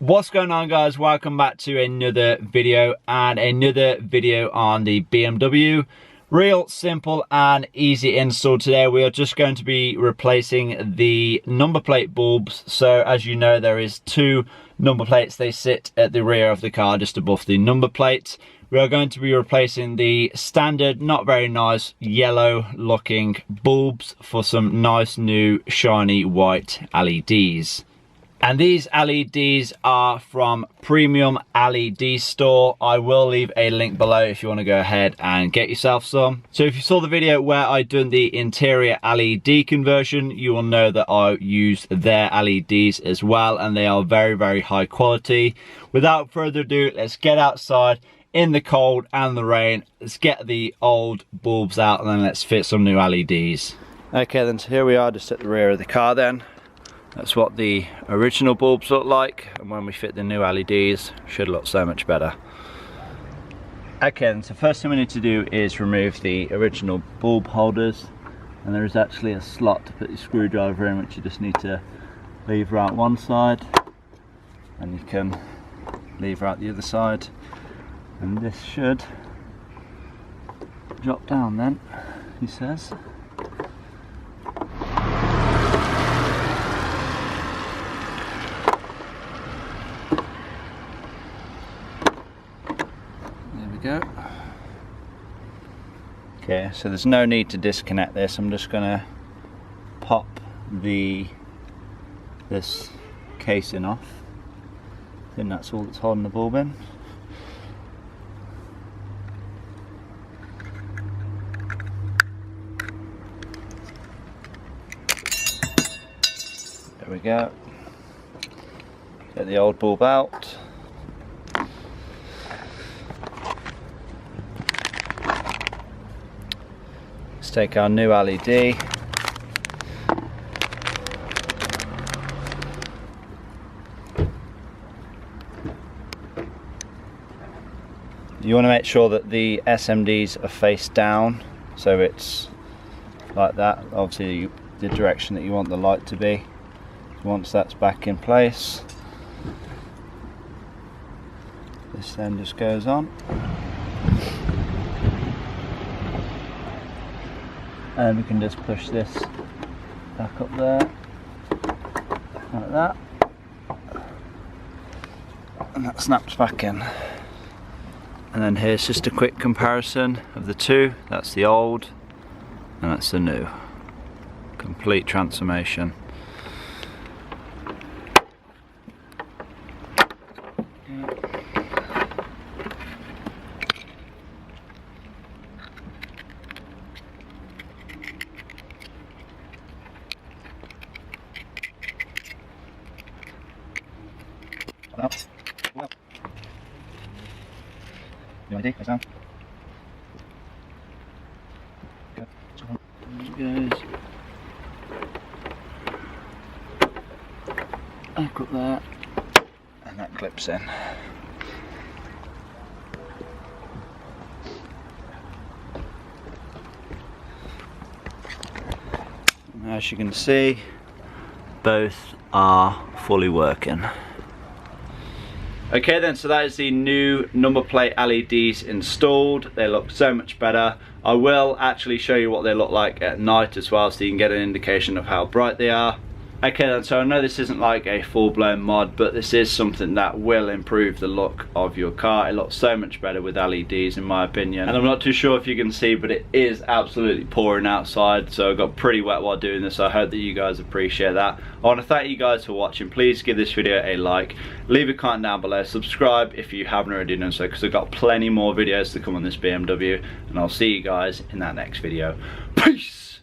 What's going on, guys? Welcome back to another video on the BMW. Real simple and easy install. Today we are just going to be replacing the number plate bulbs. So as you know, there is two number plates. They sit at the rear of the car just above the number plate. We are going to be replacing the standard, not very nice, yellow looking bulbs for some nice new shiny white LEDs. And these LEDs are from Premium LED Store. I will leave a link below if you want to go ahead and get yourself some. So if you saw the video where I done the interior LED conversion, you will know that I used their LEDs as well, and they are very, very high quality. Without further ado, let's get outside in the cold and the rain. Let's get the old bulbs out and then let's fit some new LEDs. Okay then, so here we are just at the rear of the car then. That's what the original bulbs look like, and when we fit the new LEDs, should look so much better. Okay, then, so first thing we need to do is remove the original bulb holders, and there is actually a slot to put your screwdriver in, which you just need to lever out one side, and you can lever out the other side, and this should drop down then, he says. Go. Okay, so there's no need to disconnect this. I'm just gonna pop this casing off. I think that's all that's holding the bulb in. There we go. Get the old bulb out. Take our new LED. You want to make sure that the SMDs are face down, so it's like that, obviously the direction that you want the light to be. Once that's back in place, this then just goes on. And we can just push this back up there, like that, and that snaps back in. And then here's just a quick comparison of the two. That's the old, and that's the new. Complete transformation. You want to do? Goes. Back up there, and that clips in. And as you can see, both are fully working. Okay then, so that is the new number plate LEDs installed. They look so much better. I will actually show you what they look like at night as well, so you can get an indication of how bright they are. Okay then, so I know this isn't like a full-blown mod, but this is something that will improve the look of your car. It looks so much better with LEDs in my opinion. And I'm not too sure if you can see, but it is absolutely pouring outside, so I got pretty wet while doing this. So I hope that you guys appreciate that. I want to thank you guys for watching. Please give this video a like, leave a comment down below, subscribe if you haven't already done so, because I've got plenty more videos to come on this BMW, and I'll see you guys in that next video. Peace!